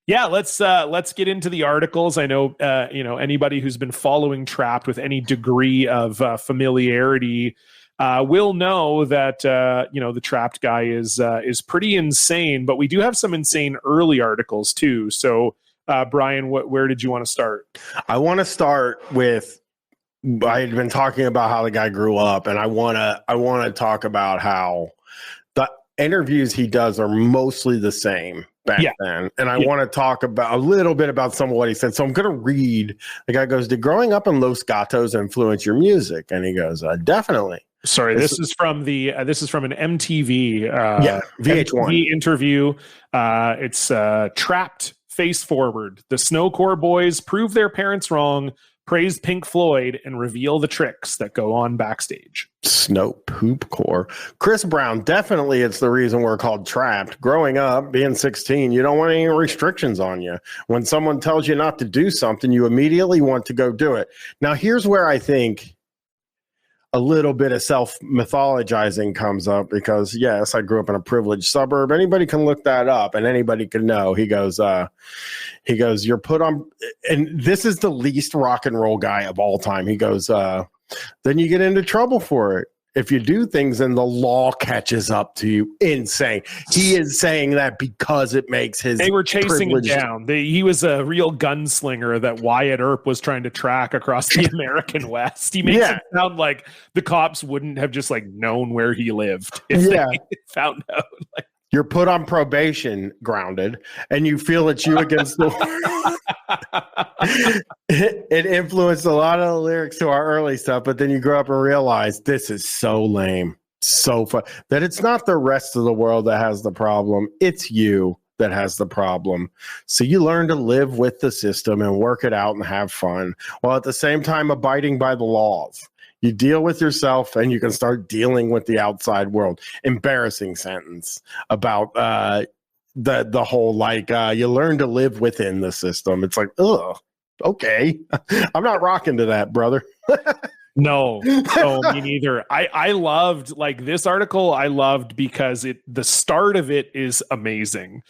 Yeah, let's get into the articles. I know anybody who's been following Trapt with any degree of familiarity will know that the Trapt guy is pretty insane. But we do have some insane early articles too. So Bryan, where did you want to start? I want to start with. I had been talking about how the guy grew up, and I want to talk about how the interviews he does are mostly the same back then. And I want to talk about a little bit about some of what he said. So I'm going to read. The guy goes, "Did growing up in Los Gatos influence your music?" And he goes, "Definitely." Sorry, this is from an MTV VH1 MTV interview. It's Trapt Face Forward. The Snowcore boys prove their parents wrong, praise Pink Floyd, and reveal the tricks that go on backstage. Snow Poop Core. Chris Brown, definitely it's the reason we're called Trapt. Growing up, being 16, you don't want any restrictions on you. When someone tells you not to do something, you immediately want to go do it. Now, here's where I think a little bit of self-mythologizing comes up because, yes, I grew up in a privileged suburb. Anybody can look that up and anybody can know. He goes, you're put on, and this is the least rock and roll guy of all time. He goes, then you get into trouble for it. If you do things and the law catches up to you. Insane. He is saying that because it makes his. They were chasing him down. He was a real gunslinger that Wyatt Earp was trying to track across the American West. He makes it sound like the cops wouldn't have just known where he lived if they found out. You're put on probation, grounded, and you feel it's you against the world. It influenced a lot of the lyrics to our early stuff, but then you grow up and realize this is so lame, so fun, that it's not the rest of the world that has the problem. It's you that has the problem. So you learn to live with the system and work it out and have fun, while at the same time abiding by the laws. You deal with yourself and you can start dealing with the outside world. Embarrassing sentence about the whole you learn to live within the system. It's like, ugh, okay. I'm not rocking to that, brother. No, me neither. I loved this article. I loved because the start of it is amazing.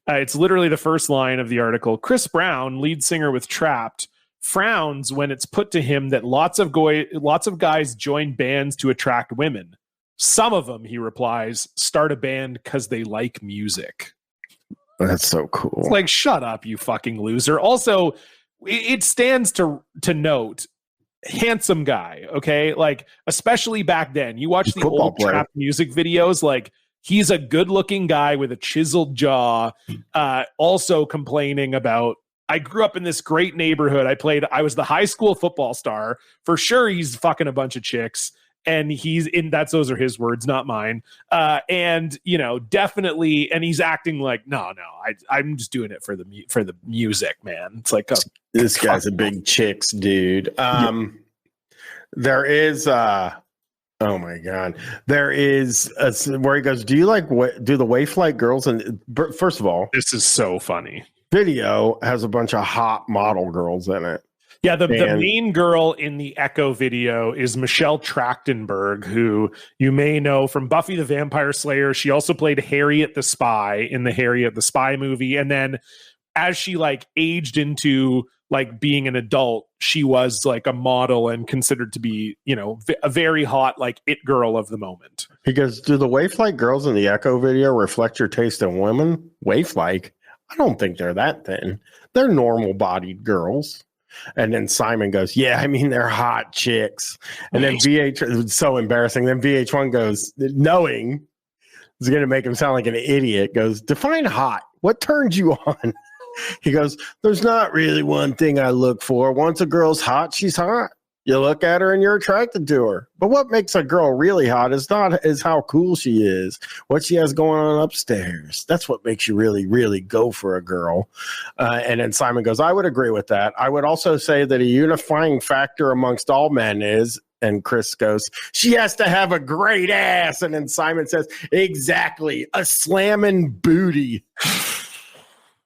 It's literally the first line of the article. Chris Brown, lead singer with Trapt, frowns when it's put to him that lots of guys join bands to attract women. Some of them, he replies, start a band because they like music. That's so cool. It's like, shut up, you fucking loser. Also, it stands to note, handsome guy, okay? Especially back then. You watch the old Trapt music videos, he's a good-looking guy with a chiseled jaw, also complaining about, I grew up in this great neighborhood. I was the high school football star. For sure, he's fucking a bunch of chicks. And those are his words, not mine. And definitely, and he's acting like, no, I'm just doing it for the music, man. It's like, this guy's a big chicks dude. There is, oh my God, there is where he goes, do the Waif like girls? And first of all, this is so funny. Video has a bunch of hot model girls in it. Yeah, the main girl in the Echo video is Michelle Trachtenberg, who you may know from Buffy the Vampire Slayer. She also played Harriet the Spy in the Harriet the Spy movie. And then as she aged into being an adult, she was a model and considered to be, a very hot it girl of the moment. He goes, do the waif-like girls in the Echo video reflect your taste in women? Waif-like? I don't think they're that thin. They're normal-bodied girls. And then Simon goes, yeah, I mean, they're hot chicks. And then it's so embarrassing. Then VH1 goes, knowing it's going to make him sound like an idiot, goes, define hot. What turns you on? He goes, there's not really one thing I look for. Once a girl's hot, she's hot. You look at her and you're attracted to her. But what makes a girl really hot is how cool she is, what she has going on upstairs. That's what makes you really, really go for a girl. And then Simon goes, I would agree with that. I would also say that a unifying factor amongst all men is, and Chris goes, she has to have a great ass. And then Simon says, exactly, a slamming booty.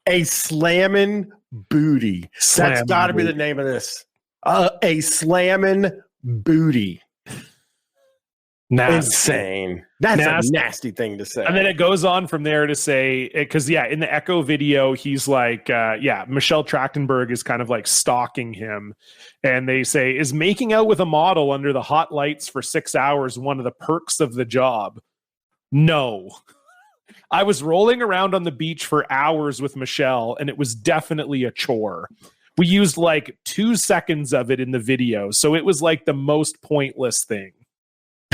A slamming booty. That's got to be the name of this. A slamming booty. Insane. That's a nasty thing to say. And then it goes on from there to say, because in the Echo video, he's like, Michelle Trachtenberg is kind of like stalking him. And they say, is making out with a model under the hot lights for 6 hours one of the perks of the job? No. I was rolling around on the beach for hours with Michelle, and it was definitely a chore. We used like 2 seconds of it in the video. So it was like the most pointless thing.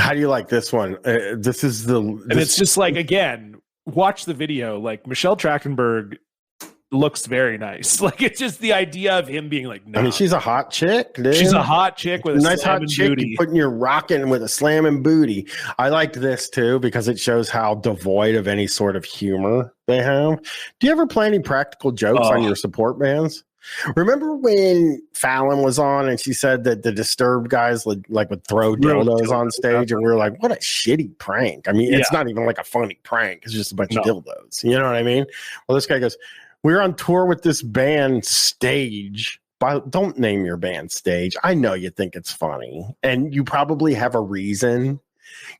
How do you like this one? And it's just like, again, watch the video. Like, Michelle Trachtenberg looks very nice. Like, it's just the idea of him being like, no. I mean, she's a hot chick, dude. She's a hot chick with a nice hot chick booty. Putting your rocking with a slamming booty. I liked this too because it shows how devoid of any sort of humor they have. Do you ever play any practical jokes on your support bands? Remember when Fallon was on and she said that the Disturbed guys would throw dildos on stage, and we were like, what a shitty prank. I mean, it's not even like a funny prank. It's just a bunch of dildos. You know what I mean? Well, this guy goes, we were on tour with this band Stage. Don't name your band Stage. I know you think it's funny, and you probably have a reason.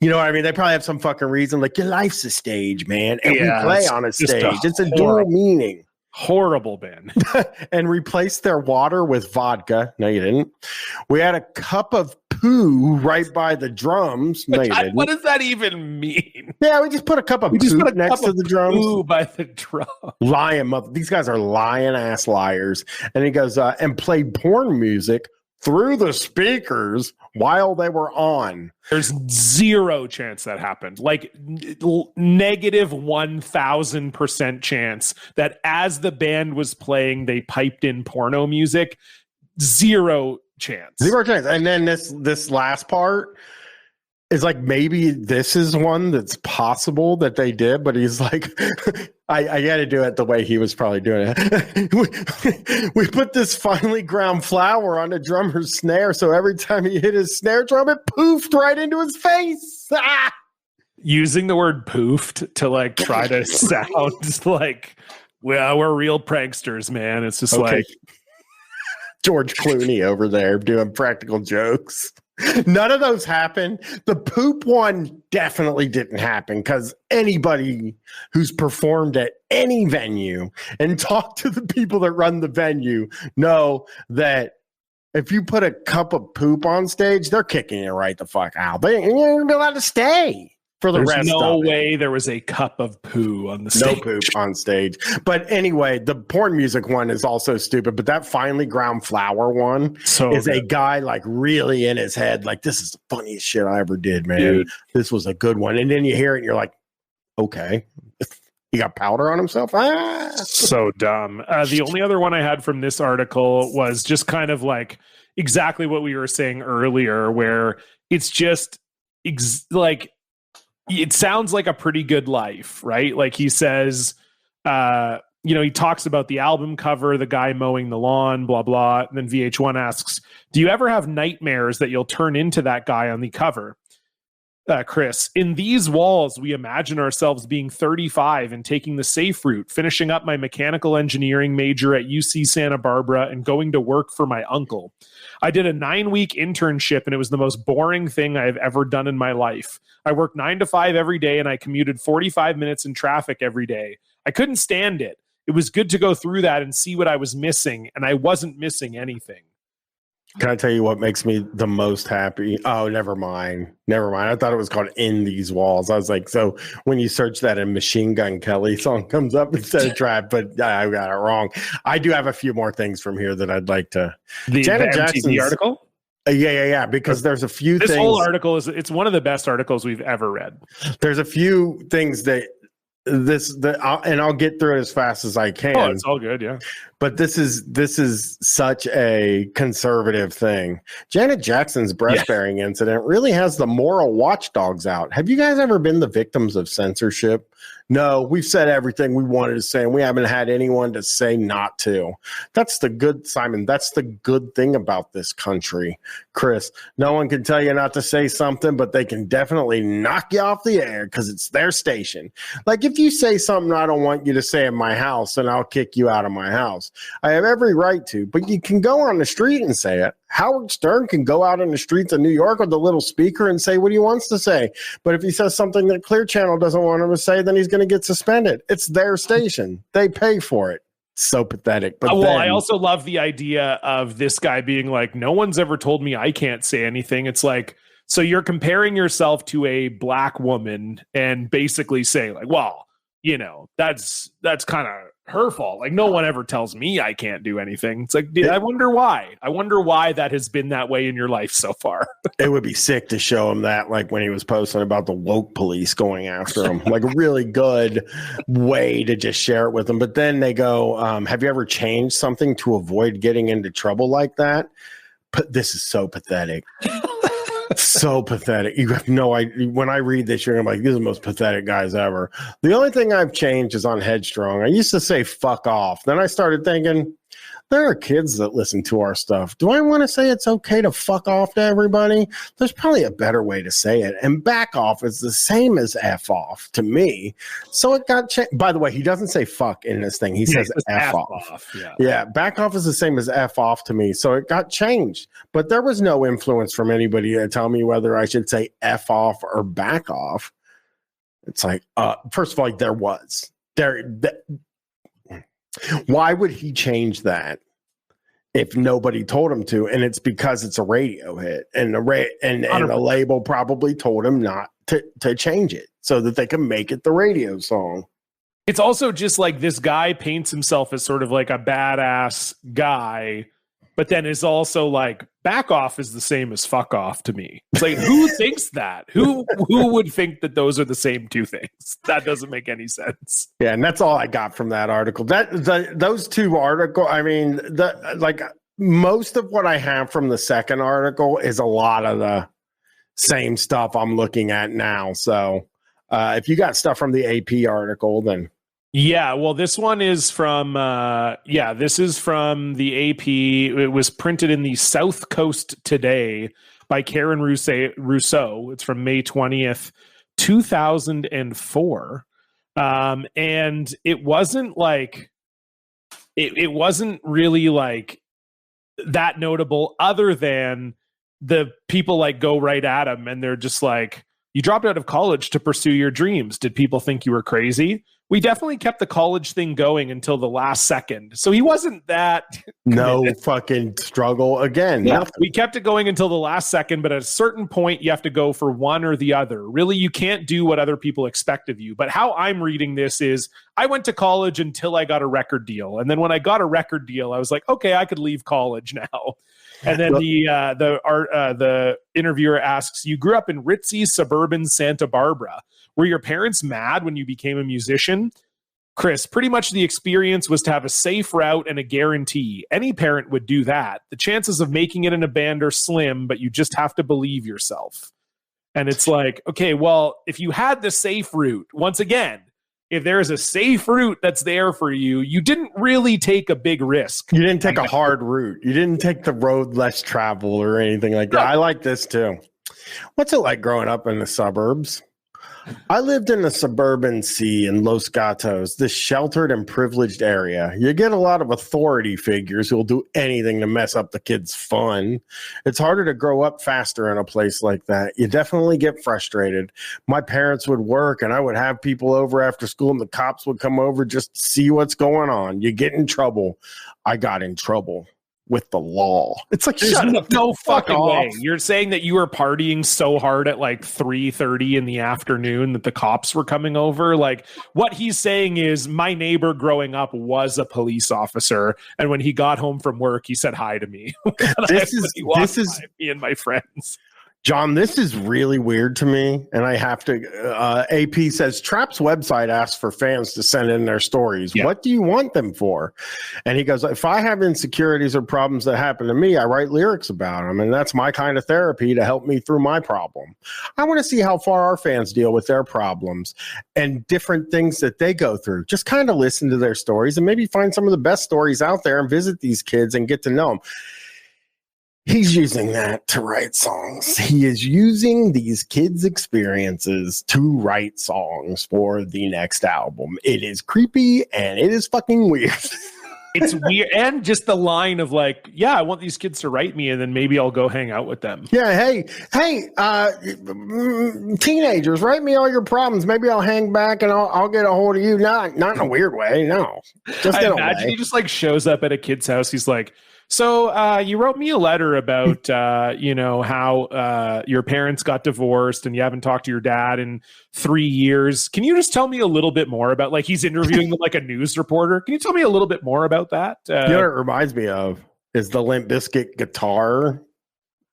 You know what I mean? They probably have some fucking reason, like, your life's a stage, man. And we play on a stage. It's a dual meaning. Horrible band. And replaced their water with vodka. No, you didn't. We had a cup of poo right by the drums. No, you didn't. What does that even mean? Yeah, we just put a cup of poo next to the drums. Poo by the drum. Lying. These guys are lying ass liars. And he goes, and played porn music through the speakers while they were on. There's zero chance that happened. Like, negative 1,000% chance that as the band was playing, they piped in porno music. Zero chance. Zero chance. And then this last part is like, maybe this is one that's possible that they did, but he's like, I got to do it the way he was probably doing it. we put this finely ground flour on the drummer's snare, so every time he hit his snare drum, it poofed right into his face. Ah! Using the word poofed to like try to sound like, well, we're real pranksters, man. It's just like George Clooney over there doing practical jokes. None of those happened. The poop one definitely didn't happen because anybody who's performed at any venue and talked to the people that run the venue know that if you put a cup of poop on stage, they're kicking you right the fuck out. You're going to be allowed to stay for the rest of it. There's no way there was a cup of poo on the stage. No poop on stage. But anyway, the porn music one is also stupid, but that finely ground flour one is a guy like really in his head, like, this is the funniest shit I ever did, man. Dude. This was a good one. And then you hear it and you're like, okay. He got powder on himself? Ah. So dumb. The only other one I had from this article was just kind of like exactly what we were saying earlier, where it's just like, it sounds like a pretty good life, right? Like he says, he talks about the album cover, the guy mowing the lawn, blah, blah. And then VH1 asks, do you ever have nightmares that you'll turn into that guy on the cover? Chris, in these walls, we imagine ourselves being 35 and taking the safe route, finishing up my mechanical engineering major at UC Santa Barbara and going to work for my uncle. I did a 9-week internship and it was the most boring thing I've ever done in my life. I worked 9 to 5 every day and I commuted 45 minutes in traffic every day. I couldn't stand it. It was good to go through that and see what I was missing, and I wasn't missing anything. Can I tell you what makes me the most happy? Oh, never mind. I thought it was called In These Walls. I was like, so when you search that, a Machine Gun Kelly song comes up instead of Trapt, but I got it wrong. I do have a few more things from here that I'd like to. The MTV article? Yeah. Because there's a few things. This whole article it's one of the best articles we've ever read. There's a few things that and I'll get through it as fast as I can. Oh, it's all good, yeah. But this is such a conservative thing. Janet Jackson's breast-bearing incident really has the moral watchdogs out. Have you guys ever been the victims of censorship? No, we've said everything we wanted to say, and we haven't had anyone to say not to. That's the good, Simon. That's the good thing about this country, Chris. No one can tell you not to say something, but they can definitely knock you off the air because it's their station. Like if you say something I don't want you to say in my house, then I'll kick you out of my house. I have every right to, but you can go on the street and say it. Howard Stern can go out in the streets of New York with a little speaker and say what he wants to say. But if he says something that Clear Channel doesn't want him to say, then he's going to get suspended. It's their station. They pay for it. So pathetic. But I also love the idea of this guy being like, no one's ever told me I can't say anything. It's like, so you're comparing yourself to a black woman and basically saying like, well, you know, that's kind of her fault. Like, no one ever tells me I can't do anything. It's like, I wonder why. I wonder why that has been that way in your life so far. It would be sick to show him that, like when he was posting about the woke police going after him, like a really good way to just share it with them. But then they go, have you ever changed something to avoid getting into trouble like that? But this is so pathetic. So pathetic. You have no idea. When I read this, you're like, these are the most pathetic guys ever. The only thing I've changed is on Headstrong. I used to say fuck off. Then I started thinking, there are kids that listen to our stuff. Do I want to say it's okay to fuck off to everybody? There's probably a better way to say it. And back off is the same as F off to me. So it got changed. By the way, he doesn't say fuck in this thing. He says F off. Yeah, back off is the same as F off to me. So it got changed. But there was no influence from anybody to tell me whether I should say F off or back off. It's like, first of all, there was. Why would he change that if nobody told him to? And it's because it's a radio hit, and the label probably told him not to change it so that they can make it the radio song. It's also just like this guy paints himself as sort of like a badass guy, but then is also like back off is the same as fuck off to me. It's like, who thinks that? Who would think that those are the same two things? That doesn't make any sense. Yeah, and that's all I got from that article. Those two articles, I mean, most of what I have from the second article is a lot of the same stuff I'm looking at now. So if you got stuff from the AP article, then yeah, well, this one is from this is from the AP. It was printed in the South Coast Today by Karen Rousseau. It's from May 20th, 2004. And it wasn't like it wasn't really like that notable, other than the people like go right at him and they're just like, you dropped out of college to pursue your dreams. Did people think you were crazy? We definitely kept the college thing going until the last second. So he wasn't that no fucking struggle again. Yeah, we kept it going until the last second, but at a certain point you have to go for one or the other. Really, you can't do what other people expect of you. But how I'm reading this is I went to college until I got a record deal. And then when I got a record deal, I was like, okay, I could leave college now. And then the interviewer asks, you grew up in ritzy suburban Santa Barbara. Were your parents mad when you became a musician? Chris, pretty much the experience was to have a safe route and a guarantee. Any parent would do that. The chances of making it in a band are slim, but you just have to believe yourself. And it's like, okay, well, if you had the safe route, once again, if there's a safe route that's there for you, you didn't really take a big risk. You didn't take a hard route. You didn't take the road less traveled or anything like that. I like this too. What's it like growing up in the suburbs? I lived in the suburban C in Los Gatos, this sheltered and privileged area. You get a lot of authority figures who will do anything to mess up the kids' fun. It's harder to grow up faster in a place like that. You definitely get frustrated. My parents would work and I would have people over after school and the cops would come over just to see what's going on. You get in trouble. I got in trouble with the law. It's like, no fucking way. You're saying that you were partying so hard at like 3:30 in the afternoon that the cops were coming over? Like, what he's saying is my neighbor growing up was a police officer, and when he got home from work, he said hi to me. This is me and my friends. John, this is really weird to me, and I have to. AP says Trapt's website asks for fans to send in their stories. Yeah. What do you want them for? And he goes, if I have insecurities or problems that happen to me, I write lyrics about them, and that's my kind of therapy to help me through my problem. I want to see how far our fans deal with their problems and different things that they go through. Just kind of listen to their stories and maybe find some of the best stories out there and visit these kids and get to know them. He's using that to write songs. He is using these kids' experiences to write songs for the next album. It is creepy and it is fucking weird. It's weird. And just the line of like, yeah, I want these kids to write me and then maybe I'll go hang out with them. Yeah. Hey, teenagers, write me all your problems. Maybe I'll hang back and I'll get a hold of you. Not in a weird way. No. Just I imagine he just like shows up at a kid's house. He's like, so you wrote me a letter about, how your parents got divorced and you haven't talked to your dad in 3 years. Can you just tell me a little bit more about, like, he's interviewing like a news reporter. Can you tell me a little bit more about that? You know what it reminds me of is the Limp Bizkit guitar,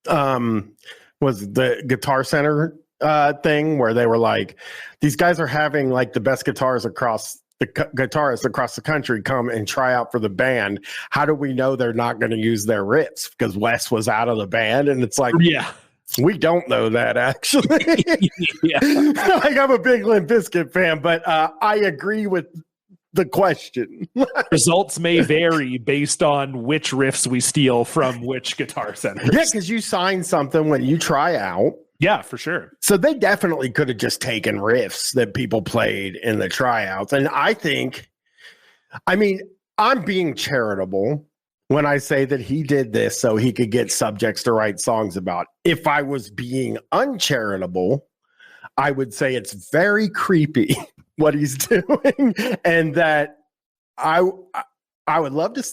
was the Guitar Center thing where they were like, these guys are having like the best guitarists across the country come and try out for the band. How do we know they're not going to use their riffs? Because Wes was out of the band, and it's like, yeah, we don't know that actually. Yeah. Like, I'm a big Limp Bizkit fan, but I agree with the question. Results may vary based on which riffs we steal from which Guitar Centers. Yeah, because you sign something when you try out. Yeah, for sure. So they definitely could have just taken riffs that people played in the tryouts. And I'm being charitable when I say that he did this so he could get subjects to write songs about. If I was being uncharitable, I would say it's very creepy what he's doing, and that I would love to.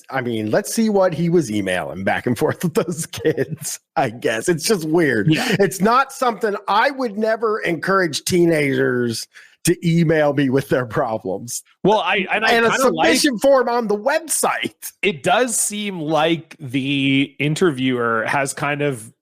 Let's see what he was emailing back and forth with those kids. I guess it's just weird. Yeah. It's not something I would never encourage teenagers to email me with their problems. Well, and a submission form on the website. It does seem like the interviewer has kind of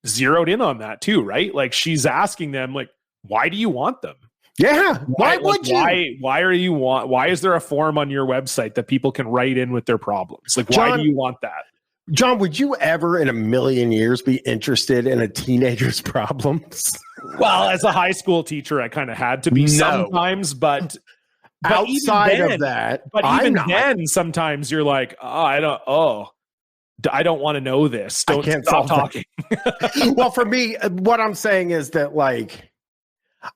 zeroed in on that too, right? Like, she's asking them, like, why do you want them? Yeah. Why would you? Why is there a form on your website that people can write in with their problems? Like, why do you want that? John, would you ever in a million years be interested in a teenager's problems? Well, as a high school teacher, I kind of had to be sometimes, but outside of that, but even then, sometimes you're like, I don't want to know this. I can't stop talking. Well, for me, what I'm saying is that, like,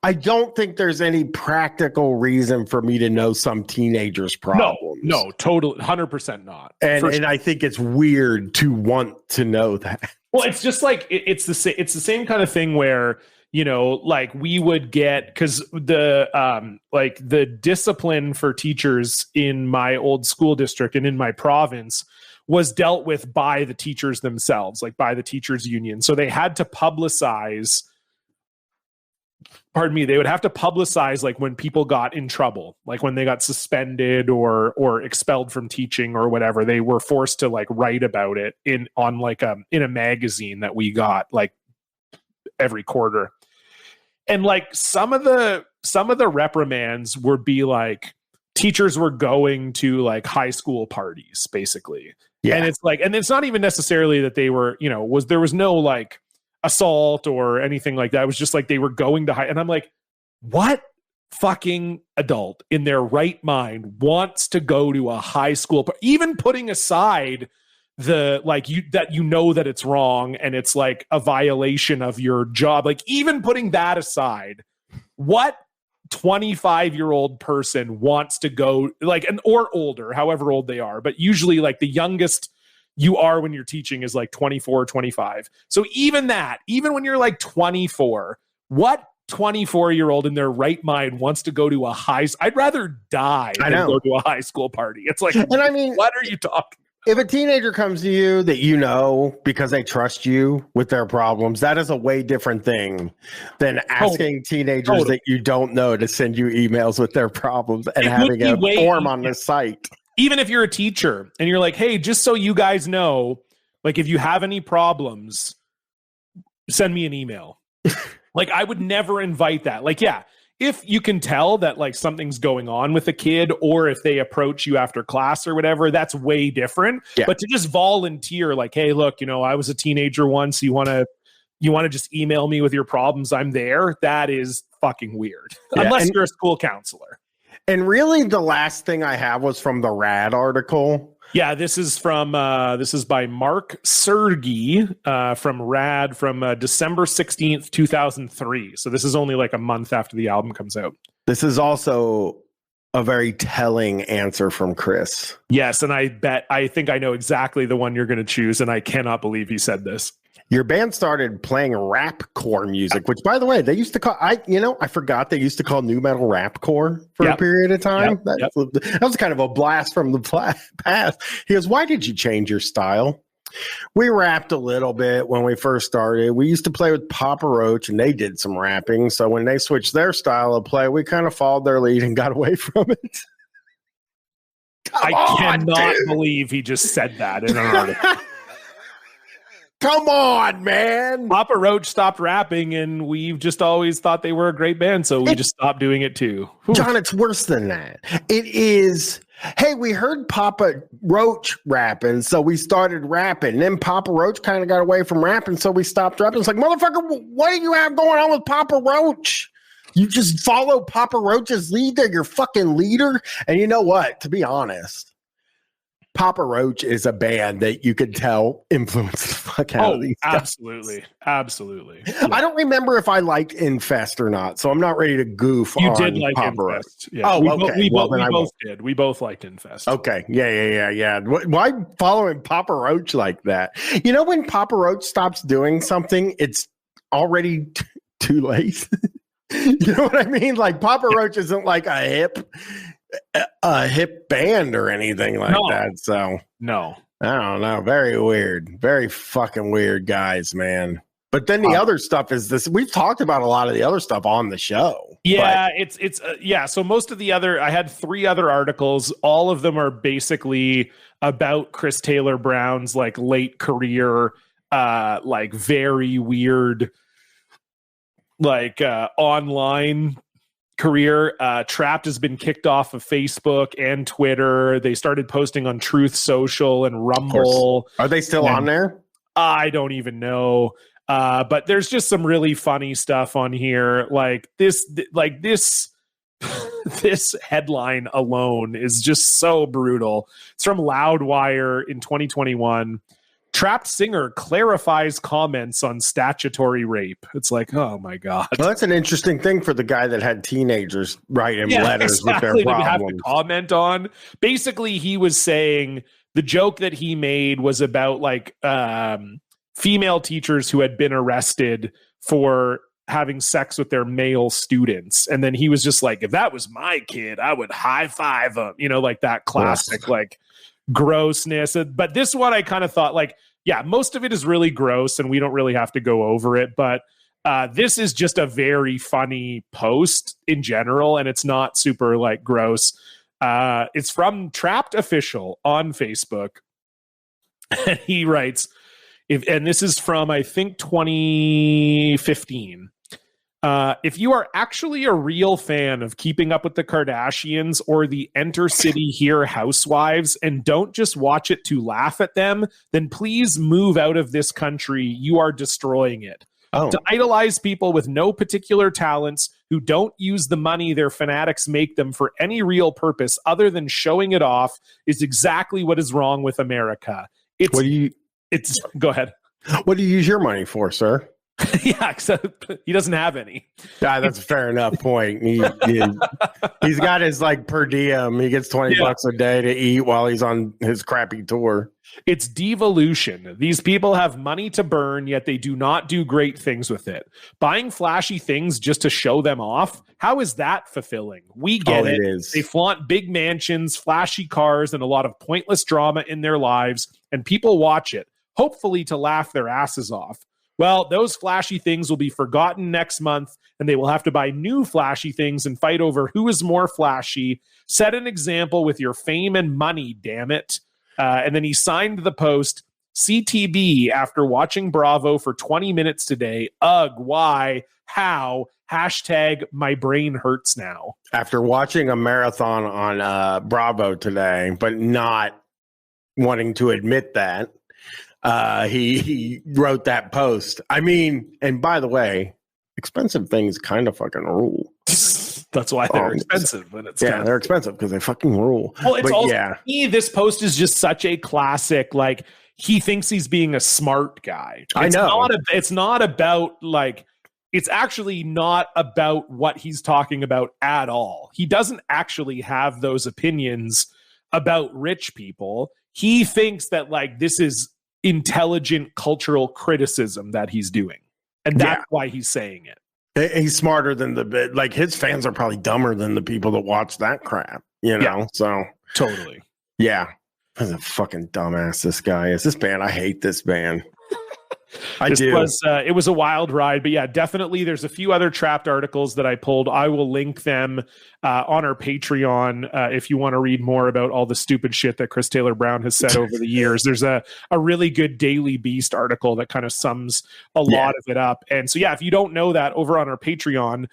I don't think there's any practical reason for me to know some teenager's problems. No, totally, 100% not. And I think it's weird to want to know that. Well, it's just like it's the same kind of thing where, like, we would get, because the discipline for teachers in my old school district and in my province was dealt with by the teachers themselves, like by the teachers union. So they had to publicize. They would have to publicize, like, when people got in trouble, like when they got suspended or expelled from teaching or whatever. They were forced to, like, write about it in a magazine that we got, like, every quarter. And, like, some of the reprimands would be like, teachers were going to, like, high school parties, basically. Yeah. And it's like, and it's not even necessarily that they were, there was no, like, assault or anything like that. It was just like they were going to high, and I'm like, what fucking adult in their right mind wants to go to a high school, even putting aside the, like, that it's wrong and it's like a violation of your job, like, even putting that aside, what 25-year-old person wants to go, like, or older, however old they are, but usually, like, the youngest you are when you're teaching is like 24, 25. So even when you're like 24, what 24-year-old in their right mind wants to go to I'd rather die than go to a high school party. It's like, and I mean, what are you talking about? If a teenager comes to you that because they trust you with their problems, that is a way different thing than asking teenagers that you don't know to send you emails with their problems and having a form on the site. Even if you're a teacher and you're like, hey, just so you guys know, like, if you have any problems, send me an email. Like, I would never invite that. Like, yeah, if you can tell that, like, something's going on with a kid, or if they approach you after class or whatever, that's way different. Yeah. But to just volunteer, like, hey, look, I was a teenager once. You want to just email me with your problems? I'm there. That is fucking weird. Yeah, unless you're a school counselor. And really, the last thing I have was from the RAD article. Yeah, this is by Mark Sergi from RAD from December 16th, 2003. So this is only like a month after the album comes out. This is also a very telling answer from Chris. Yes, and I think I know exactly the one you're going to choose, and I cannot believe he said this. Your band started playing rapcore music, which, by the way, they used to call. I forgot they used to call nu metal rapcore for a period of time. That was kind of a blast from the past. He goes, "Why did you change your style?" We rapped a little bit when we first started. We used to play with Papa Roach, and they did some rapping. So when they switched their style of play, we kind of followed their lead and got away from it. I cannot believe he just said that in an article. Come on, man. Papa Roach stopped rapping, and we've just always thought they were a great band, so we just stopped doing it too. John, it's worse than that. It is, hey, we heard Papa Roach rapping, so we started rapping. And then Papa Roach kind of got away from rapping, so we stopped rapping. It's like, motherfucker, what do you have going on with Papa Roach? You just follow Papa Roach's lead. They're your fucking leader. And you know what? To be honest, Papa Roach is a band that you could tell influenced the fuck out of these guys. Absolutely. Yeah. I don't remember if I liked Infest or not, so I'm not ready to goof you on did like Papa Roach. Yeah. Oh, we both did. We both liked Infest. Okay. Yeah. Why following Papa Roach like that? You know, when Papa Roach stops doing something, it's already too late. You know what I mean? Like Papa Roach isn't like a hip band or anything like that. So no, I don't know. Very weird. Very fucking weird guys, man. But then the other stuff is this. We've talked about a lot of the other stuff on the show. Yeah, it's So most of the other, I had 3 other articles. All of them are basically about Chris Taylor Brown's like late career, like very weird, like online career. Trapt has been kicked off of Facebook and Twitter. They started posting on Truth Social and Rumble. Are they still on there? I don't even know. But there's just some really funny stuff on here. Like this this headline alone is just so brutal. It's from Loudwire in 2021. Trapt singer clarifies comments on statutory rape. It's like, oh my God. Well, that's an interesting thing for the guy that had teenagers write him letters with their problems. Have to comment on. Basically, he was saying the joke that he made was about like female teachers who had been arrested for having sex with their male students. And then he was just like, if that was my kid, I would high five him, you know, like that classic, like grossness. But this one, I kind of thought like, yeah, most of it is really gross and we don't really have to go over it. But this is just a very funny post in general. And it's not super like gross. It's from Trapt Official on Facebook. And he writes, and this is from, I think, 2015. If you are actually a real fan of Keeping Up with the Kardashians or the Enter City Here Housewives and don't just watch it to laugh at them, then please move out of this country. You are destroying it. Oh. To idolize people with no particular talents who don't use the money their fanatics make them for any real purpose other than showing it off is exactly what is wrong with America. Go ahead. What do you use your money for, sir? Yeah, except he doesn't have any. Yeah, that's a fair enough point. He's got his like per diem. He gets $20 a day to eat while he's on his crappy tour. It's devolution. These people have money to burn, yet they do not do great things with it. Buying flashy things just to show them off. How is that fulfilling? We get it. It is. They flaunt big mansions, flashy cars, and a lot of pointless drama in their lives, and people watch it, hopefully to laugh their asses off. Well, those flashy things will be forgotten next month, and they will have to buy new flashy things and fight over who is more flashy. Set an example with your fame and money, damn it. And then he signed the post, CTB, after watching Bravo for 20 minutes today. Ugh, why? How? Hashtag my brain hurts now. After watching a marathon on Bravo today, but not wanting to admit that, he wrote that post. I mean, and by the way, expensive things kind of fucking rule. That's why they're expensive. But it's they're expensive because they fucking rule. Well, it's also for me, this post is just such a classic. Like he thinks he's being a smart guy. It's not about like. it's actually not about what he's talking about at all. He doesn't actually have those opinions about rich people. He thinks that like this is intelligent cultural criticism that he's doing. And that's why he's saying it. He's smarter than like his fans are probably dumber than the people that watch that crap, you know? Yeah, so totally. Yeah. What a fucking dumbass this guy is. This band, I hate this band. It was a wild ride, but yeah, definitely. There's a few other Trapt articles that I pulled. I will link them on our Patreon if you want to read more about all the stupid shit that Chris Taylor Brown has said over the years. There's a really good Daily Beast article that kind of sums a lot of it up. And so, yeah, if you don't know that, over on our Patreon,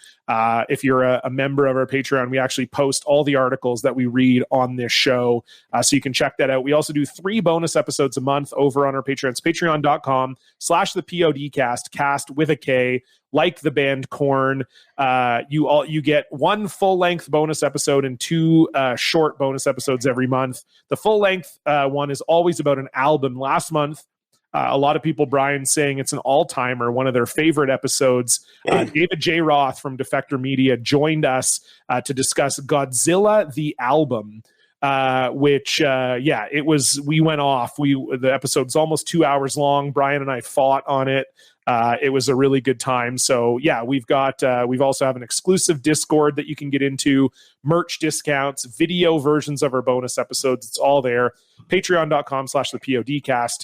if you're a member of our Patreon, we actually post all the articles that we read on this show. So you can check that out. We also do 3 bonus episodes a month over on our Patreon. It's patreon.com/the P.O.D. Kast with a K, like the band Korn. You get 1 full-length bonus episode and 2 short bonus episodes every month. The full-length one is always about an album. Last month, a lot of people, Bryan, saying it's an all-timer, one of their favorite episodes. David J. Roth from Defector Media joined us to discuss Godzilla, the album. We went off. The episode's almost 2 hours long. Bryan and I fought on it. It was a really good time. So yeah, we've also have an exclusive Discord that you can get into, merch discounts, video versions of our bonus episodes. It's all there. Patreon.com/the PODcast.